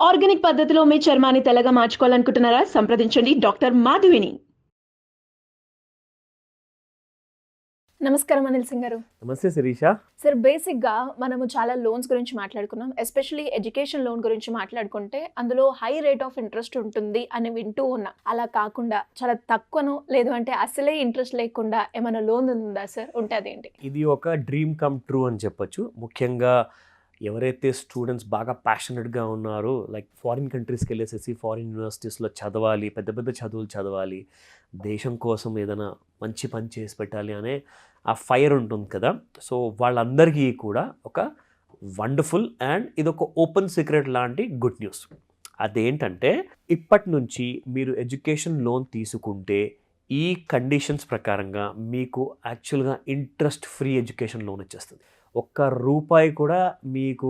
Organic పద్ధతిలో మీ చర్మాన్ని తెల్లగా మార్చుకోవాలనుకుంటున్నారా? సంప్రదించండి డాక్టర్ మాధవిని. నమస్కారం అనిల్ సింగ్ గారు. నమస్తే శిరీష. సార్, బేసిక్‌గా మనము చాలా లోన్స్ గురించి మాట్లాడుకున్నాం. ఎస్పెషల్లీ ఎడ్యుకేషన్ లోన్ గురించి మాట్లాడుకుంటే అందులో హై రేట్ ఆఫ్ ఇంట్రెస్ట్ ఉంటుంది అని వింటూ ఉన్నా. అలా కాకుండా చాలా తక్కువనో లేదు అంటే అసలే ఇంట్రెస్ట్ లేకుండా ఏమైనా లోన్ ఉందా సార్? ఉంటే అదేంటి? ఇది ఒక డ్రీమ్ కమ్ ట్రూ అని చెప్పొచ్చు. ముఖ్యంగా ఎవరైతే స్టూడెంట్స్ బాగా ప్యాషనెట్గా ఉన్నారో, లైక్ ఫారిన్ కంట్రీస్కి వెళ్ళేసేసి ఫారిన్ యూనివర్సిటీస్లో చదవాలి, పెద్ద పెద్ద చదువులు చదవాలి, దేశం కోసం ఏదైనా మంచి పని చేసి పెట్టాలి అనే ఆ ఫైర్ ఉంటుంది కదా. సో వాళ్ళందరికీ కూడా ఒక వండర్ఫుల్ అండ్ ఇదొక ఓపెన్ సీక్రెట్ లాంటి గుడ్ న్యూస్. అదేంటంటే ఇప్పటి నుంచి మీరు ఎడ్యుకేషన్ లోన్ తీసుకుంటే ఈ కండిషన్స్ ప్రకారంగా మీకు యాక్చువల్గా ఇంట్రెస్ట్ ఫ్రీ ఎడ్యుకేషన్ లోన్ వచ్చేస్తుంది. ఒక్క రూపాయి కూడా మీకు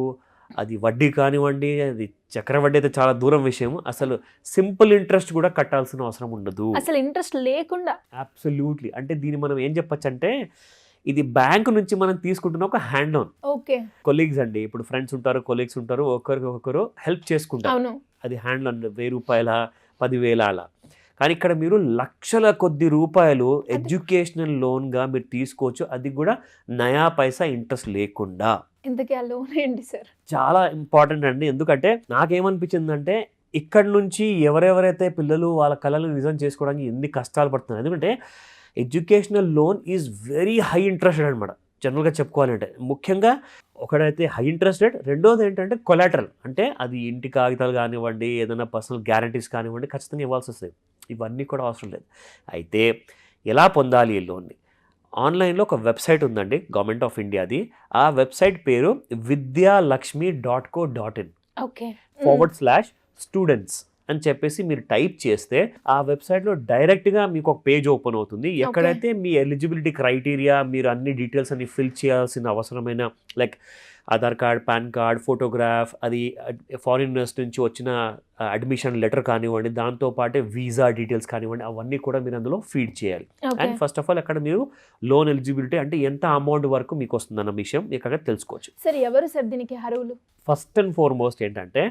అది వడ్డీ కానివ్వండి, అది చక్రవడ్డీ అయితే చాలా దూరం విషయం, అసలు సింపుల్ ఇంట్రెస్ట్ కూడా కట్టాల్సిన అవసరం ఉండదు. అసలు ఇంట్రెస్ట్ లేకుండా. అబ్సల్యూట్లీ. అంటే దీన్ని మనం ఏం చెప్పచ్చు అంటే ఇది బ్యాంకు నుంచి మనం తీసుకుంటున్న ఒక హ్యాండ్ లోన్. ఓకే. కొలీగ్స్ అండి, ఇప్పుడు ఫ్రెండ్స్ ఉంటారు, కొలీగ్స్ ఉంటారు, ఒకరికొకరు హెల్ప్ చేసుకుంటారు. అవును. అది హ్యాండ్ లోన్ 1000 రూపాయల 10,000 అలా. కానీ ఇక్కడ మీరు లక్షల కొద్ది రూపాయలు ఎడ్యుకేషనల్ లోన్గా మీరు తీసుకోవచ్చు, అది కూడా నయా పైసా ఇంట్రెస్ట్ లేకుండా. ఇంతకీ ఆ లోన్ ఏంటి సార్? చాలా ఇంపార్టెంట్ అండి. ఎందుకంటే నాకేమనిపించిందంటే ఇక్కడ నుంచి ఎవరెవరైతే పిల్లలు వాళ్ళ కళలు నిజం చేసుకోవడానికి ఎన్ని కష్టాలు పడుతున్నారు. ఎందుకంటే educational loan is very high interested అనమాట. జనరల్గా చెప్పుకోవాలంటే ముఖ్యంగా ఒకడైతే హై ఇంట్రెస్ట్ రేట్, రెండోది ఏంటంటే కొలాటరల్, అంటే అది ఇంటి కాగితాలు కానివ్వండి, ఏదైనా పర్సనల్ గ్యారంటీస్ కానివ్వండి, ఖచ్చితంగా ఇవ్వాల్సి వస్తుంది. ఇవన్నీ కూడా అవసరం లేదు. అయితే ఎలా పొందాలి ఈ లోన్ని? ఆన్లైన్లో ఒక వెబ్సైట్ ఉందండి, గవర్నమెంట్ ఆఫ్ ఇండియాది. ఆ వెబ్సైట్ పేరు vidyalakshmi.co.in ఓకే. /students అని చెప్పేసి మీరు టైప్ చేస్తే ఆ వెబ్సైట్లో డైరెక్ట్గా మీకు ఒక పేజ్ ఓపెన్ అవుతుంది. ఎక్కడైతే మీ ఎలిజిబిలిటీ క్రైటీరియా, మీరు అన్ని డీటెయిల్స్ అన్ని ఫిల్ చేయాల్సిన అవసరమైన like Aadhaar card, pan card, photograph, అది ఫారిన్ యూనివర్సిటీ నుంచి వచ్చిన అడ్మిషన్ లెటర్ కానివ్వండి, దాంతోపాటే వీసా డీటెయిల్స్ కానివ్వండి, అవన్నీ కూడా మీరు అందులో ఫీడ్ చేయాలి. అండ్ ఫస్ట్ ఆఫ్ ఆల్ అక్కడ మీరు లోన్ ఎలిజిబిలిటీ అంటే ఎంత అమౌంట్ వరకు మీకు వస్తుందన్న విషయం ఇక్కడ తెలుసుకోవచ్చు. సార్, ఎవరు సార్ దీనికి అర్హులు? ఫస్ట్ అండ్ ఫార్మోస్ట్ ఏంటంటే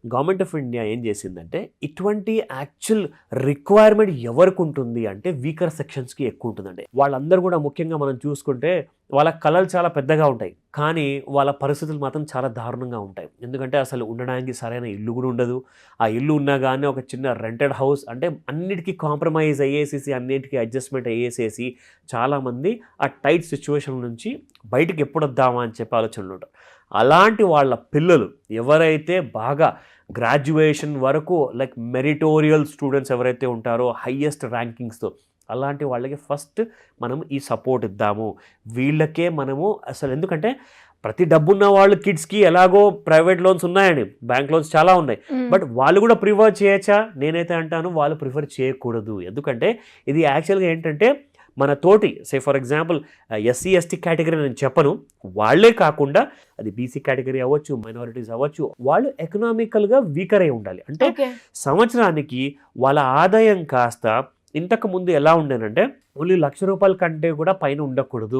గవర్నమెంట్ ఆఫ్ ఇండియా ఏం చేసిందంటే ఇటువంటి యాక్చువల్ రిక్వైర్మెంట్ ఎవరికి ఉంటుంది అంటే వీకర్ సెక్షన్స్కి ఎక్కువ ఉంటుందండి. వాళ్ళందరూ కూడా ముఖ్యంగా మనం చూసుకుంటే వాళ్ళ కళలు చాలా పెద్దగా ఉంటాయి, కానీ వాళ్ళ పరిస్థితులు మాత్రం చాలా దారుణంగా ఉంటాయి. ఎందుకంటే అసలు ఉండడానికి సరైన ఇల్లు కూడా ఉండదు. ఆ ఇల్లు ఉన్నా కానీ ఒక చిన్న రెంటెడ్ హౌస్, అంటే అన్నిటికీ కాంప్రమైజ్ అయ్యేసేసి, అన్నిటికీ అడ్జస్ట్మెంట్ అయ్యేసేసి చాలామంది ఆ టైట్ సిచ్యువేషన్ నుంచి బయటికి ఎప్పుడు వద్దామా అని చెప్పి ఆలోచనలు ఉంటారు. అలాంటి వాళ్ళ పిల్లలు ఎవరైతే బాగా గ్రాడ్యుయేషన్ వరకు లైక్ మెరిటోరియల్ స్టూడెంట్స్ ఎవరైతే ఉంటారో హైయెస్ట్ ర్యాంకింగ్స్తో, అలాంటి వాళ్ళకి ఫస్ట్ మనం ఈ సపోర్ట్ ఇద్దాము. వీళ్ళకే మనము అసలు, ఎందుకంటే ప్రతి డబ్బున్న వాళ్ళు కిడ్స్కి ఎలాగో ప్రైవేట్ లోన్స్ ఉన్నాయండి, బ్యాంక్ లోన్స్ చాలా ఉన్నాయి, బట్ వాళ్ళు కూడా ప్రిఫర్ చేయొచ్చా? నేనైతే అంటాను వాళ్ళు ప్రిఫర్ చేయకూడదు. ఎందుకంటే ఇది యాక్చువల్గా ఏంటంటే మన తోటి for example SC ST category నేను చెప్పను, వాళ్ళే కాకుండా అది బీసీ కేటగిరీ అవ్వచ్చు, మైనారిటీస్ అవ్వచ్చు, వాళ్ళు ఎకనామికల్గా వీకర్ అయి ఉండాలి. అంటే సంవత్సరానికి వాళ్ళ ఆదాయం కాస్త ఇంతకు ముందు ఎలా ఉండేనంటే ఓన్లీ ₹1,00,000 కంటే కూడా పైన ఉండకూడదు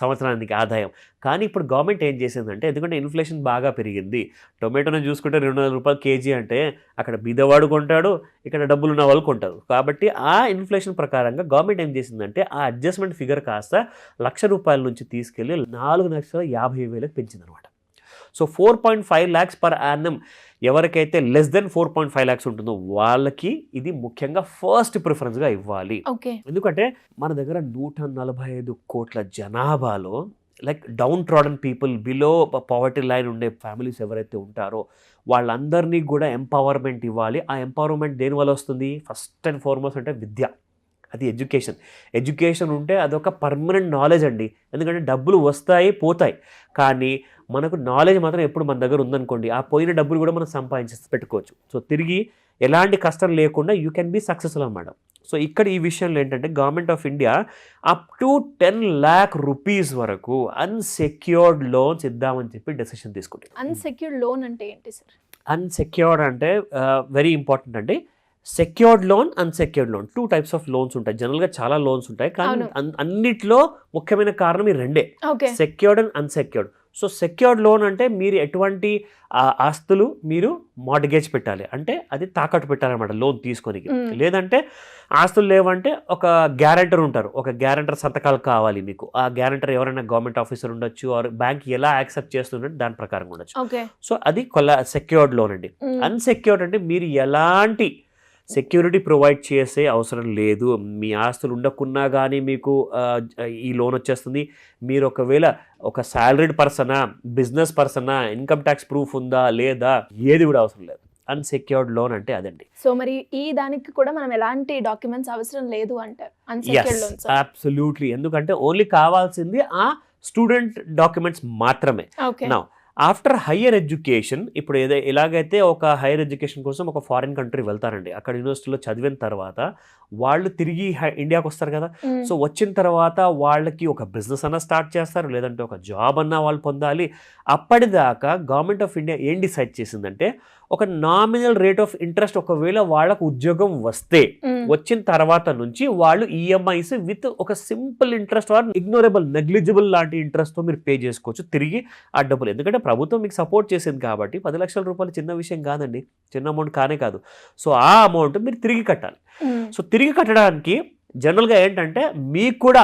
సంవత్సరానికి ఆదాయం. కానీ ఇప్పుడు గవర్నమెంట్ ఏం చేసిందంటే, ఎందుకంటే ఇన్ఫ్లేషన్ బాగా పెరిగింది, టొమాటోని చూసుకుంటే ₹200 కేజీ అంటే అక్కడ బీదవాడు కొంటాడు, ఇక్కడ డబ్బులు ఉన్న వాళ్ళు కొంటారు. కాబట్టి ఆ ఇన్ఫ్లేషన్ ప్రకారంగా గవర్నమెంట్ ఏం చేసిందంటే ఆ అడ్జస్ట్మెంట్ ఫిగర్ కాస్త ₹1,00,000 నుంచి తీసుకెళ్ళి 4,50,000 పెంచిందనమాట. సో 4.5 lakhs per annum ఎవరికైతే లెస్ దెన్ 4.5 lakhs ఉంటుందో వాళ్ళకి ఇది ముఖ్యంగా ఫస్ట్ ప్రిఫరెన్స్గా ఇవ్వాలి. ఎందుకంటే మన దగ్గర 145 కోట్ల జనాభాలో like down trodden people, below poverty line ఉండే ఫ్యామిలీస్ ఎవరైతే ఉంటారో వాళ్ళందరినీ కూడా ఎంపవర్మెంట్ ఇవ్వాలి. ఆ ఎంపవర్మెంట్ దేనివల్ల వస్తుంది? ఫస్ట్ అండ్ ఫార్మోస్ట్ అంటే విద్య, అది ఎడ్యుకేషన్. ఎడ్యుకేషన్ ఉంటే అదొక పర్మనెంట్ నాలెడ్జ్ అండి. ఎందుకంటే డబ్బులు వస్తాయి పోతాయి, కానీ మనకు నాలెడ్జ్ మాత్రం ఎప్పుడు మన దగ్గర ఉందనుకోండి, ఆ పోయిన డబ్బులు కూడా మనం సంపాదించి పెట్టుకోవచ్చు. సో తిరిగి ఎలాంటి కష్టం లేకుండా యూ కెన్ బీ సక్సెస్ఫుల్ అన్నమాట. సో ఇక్కడ ఈ విషయంలో ఏంటంటే government of India up to 10 lakh rupees వరకు అన్సెక్యూర్డ్ లోన్స్ ఇద్దామని చెప్పి డెసిషన్ తీసుకుంటారు. అన్సెక్యూర్డ్ లోన్ అంటే ఏంటి సార్? అన్సెక్యూర్డ్ అంటే వెరీ ఇంపార్టెంట్ అండి. Secured loan, unsecured loan, 2 types of loans ఉంటాయి. జనరల్గా చాలా లోన్స్ ఉంటాయి, కానీ అన్నిట్లో ముఖ్యమైన కారణం ఈ రెండే, secured and unsecured. So secured loan అంటే మీరు ఎటువంటి ఆస్తులు మీరు మార్టిగేజ్ పెట్టాలి, అంటే అది తాకట్టు పెట్టాలన్నమాట లోన్ తీసుకొని. లేదంటే ఆస్తులు లేవంటే ఒక గ్యారెంటర్ ఉంటారు, ఒక గ్యారెంటర్ సంతకాలు కావాలి మీకు. ఆ గ్యారెంటర్ ఎవరైనా గవర్నమెంట్ ఆఫీసర్ ఉండొచ్చు, ఆర్ బ్యాంక్ ఎలా యాక్సెప్ట్ చేస్తుందంటే దాని ప్రకారం ఉండొచ్చు. సో అది సెక్యూర్డ్ లోన్ అండి. అన్సెక్యూర్డ్ అంటే మీరు ఎలాంటి సెక్యూరిటీ ప్రొవైడ్ చేసే అవసరం లేదు, మీ ఆస్తులు ఉండకున్నా కానీ మీకు ఈ లోన్ వచ్చేస్తుంది. మీరు ఒకవేళ ఒక సాలరీడ్ పర్సనా, బిజినెస్ పర్సనా, ఇన్కమ్ ట్యాక్స్ ప్రూఫ్ ఉందా లేదా, ఏది కూడా అవసరం లేదు. అన్సెక్యూర్డ్ లోన్ అంటే అదండి. సో మరి ఈ దానికి కూడా మనం ఎలాంటి డాక్యుమెంట్స్ అవసరం లేదు అంటారు అన్సెక్యూర్డ్ లోన్స్? అబ్సల్యూట్లీ. ఎందుకంటే ఓన్లీ కావాల్సింది ఆ స్టూడెంట్ డాక్యుమెంట్స్ మాత్రమే. నౌ ఆఫ్టర్ హయ్యర్ ఎడ్యుకేషన్, ఇప్పుడు ఎలాగైతే ఒక హైయర్ ఎడ్యుకేషన్ కోసం ఒక ఫారిన్ కంట్రీ వెళ్తారండి, అక్కడ యూనివర్సిటీలో చదివిన తర్వాత వాళ్ళు తిరిగి ఇండియాకి వస్తారు కదా. సో వచ్చిన తర్వాత వాళ్ళకి ఒక బిజినెస్ అన్నా స్టార్ట్ చేస్తారు, లేదంటే ఒక జాబ్ అన్నా వాళ్ళు పొందాలి. అప్పటిదాకా గవర్నమెంట్ ఆఫ్ ఇండియా ఏం డిసైడ్ చేసిందంటే ఒక నామినల్ రేట్ ఆఫ్ ఇంట్రెస్ట్, ఒకవేళ వాళ్ళకు ఉద్యోగం వస్తే వచ్చిన తర్వాత నుంచి వాళ్ళు ఈఎంఐస్ విత్ ఒక simple interest or ignorable, negligible లాంటి ఇంట్రెస్ట్తో మీరు పే చేసుకోవచ్చు తిరిగి ఆ డబ్బులు. ఎందుకంటే ప్రభుత్వం మీకు సపోర్ట్ చేసింది కాబట్టి 10 లక్షల రూపాయలు చిన్న విషయం కాదండి, చిన్న అమౌంట్ కానే కాదు. సో ఆ అమౌంట్ మీరు తిరిగి కట్టాలి. సో తిరిగి కట్టడానికి జనరల్గా ఏంటంటే మీకు కూడా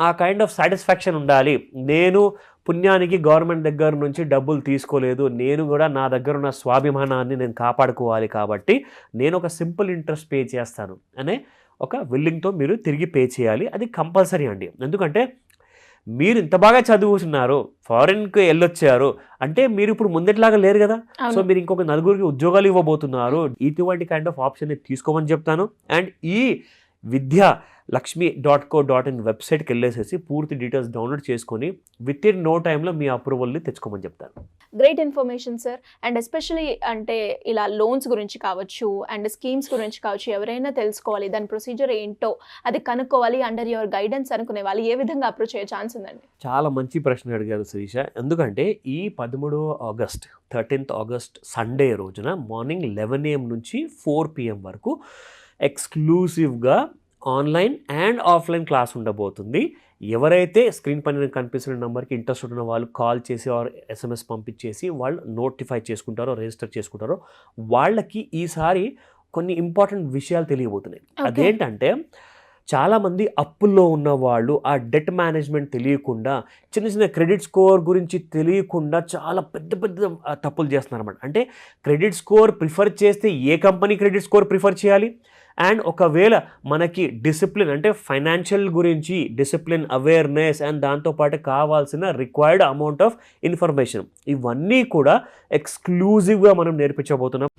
ఆ కైండ్ ఆఫ్ సాటిస్ఫాక్షన్ ఉండాలి. నేను పుణ్యానికి గవర్నమెంట్ దగ్గర నుంచి డబ్బులు తీసుకోలేదు, నేను కూడా నా దగ్గర ఉన్న స్వాభిమానాన్ని నేను కాపాడుకోవాలి, కాబట్టి నేను ఒక సింపుల్ ఇంట్రెస్ట్ పే చేస్తాను అనే ఒక విల్లింగ్తో మీరు తిరిగి పే చేయాలి. అది కంపల్సరీ అండి. ఎందుకంటే మీరు ఇంత బాగా చదువుతున్నారు, ఫారెన్కి వెళ్ళొచ్చారు అంటే మీరు ఇప్పుడు ముందట్లాగా లేరు కదా. సో మీరు ఇంకొక నలుగురికి ఉద్యోగాలు ఇవ్వబోతున్నారు. ఇటువంటి కైండ్ ఆఫ్ ఆప్షన్ తీసుకోమని చెప్తాను. అండ్ ఈ vidyalakshmi.co.in వెబ్సైట్కి వెళ్ళేసేసి పూర్తి డీటెయిల్స్ డౌన్లోడ్ చేసుకొని విత్ ఇన్ నో టైంలో మీ అప్రూవల్ని తెచ్చుకోమని చెప్తాను. Great information sir. And especially అంటే ఇలా లోన్స్ గురించి కావచ్చు అండ్ స్కీమ్స్ గురించి కావచ్చు, ఎవరైనా తెలుసుకోవాలి, దాని ప్రొసీజర్ ఏంటో అది కనుక్కోవాలి, అండర్ యువర్ గైడెన్స్ అనుకునే వాళ్ళు ఏ విధంగా అప్రోచ్ అయ్యే ఛాన్స్ ఉందండి? చాలా మంచి ప్రశ్న అడిగారు శిరీష. ఎందుకంటే ఈ 13th ఆగస్ట్ సండే రోజున మార్నింగ్ 11 AM నుంచి 4 PM వరకు ఎక్స్క్లూసివ్గా ఆన్లైన్ అండ్ ఆఫ్లైన్ క్లాస్ ఉండబోతుంది. ఎవరైతే స్క్రీన్ పైన కనిపిస్తున్న నెంబర్కి ఇంట్రెస్ట్ ఉన్న వాళ్ళు కాల్ చేసి ఆర్ SMS పంపించేసి వాళ్ళు నోటిఫై చేసుకుంటారో, రిజిస్టర్ చేసుకుంటారో, వాళ్ళకి ఈసారి కొన్ని ఇంపార్టెంట్ విషయాలు తెలియబోతున్నాయి. అదేంటంటే చాలామంది అప్పుల్లో ఉన్న వాళ్ళు ఆ డెట్ మేనేజ్మెంట్ తెలియకుండా, చిన్న చిన్న క్రెడిట్ స్కోర్ గురించి తెలియకుండా చాలా పెద్ద పెద్ద తప్పులు చేస్తున్నారు అన్నమాట. అంటే క్రెడిట్ స్కోర్ ప్రిఫర్ చేస్తే ఏ కంపెనీ క్రెడిట్ స్కోర్ ప్రిఫర్ చేయాలి, అండ్ ఒకవేళ మనకి డిసిప్లిన్ అంటే ఫైనాన్షియల్ గురించి డిసిప్లిన్, అవేర్నెస్ అండ్ దాంతోపాటు కావాల్సిన రిక్వైర్డ్ అమౌంట్ ఆఫ్ ఇన్ఫర్మేషన్, ఇవన్నీ కూడా ఎక్స్క్లూజివ్గా మనం నేర్పించబోతున్నాం.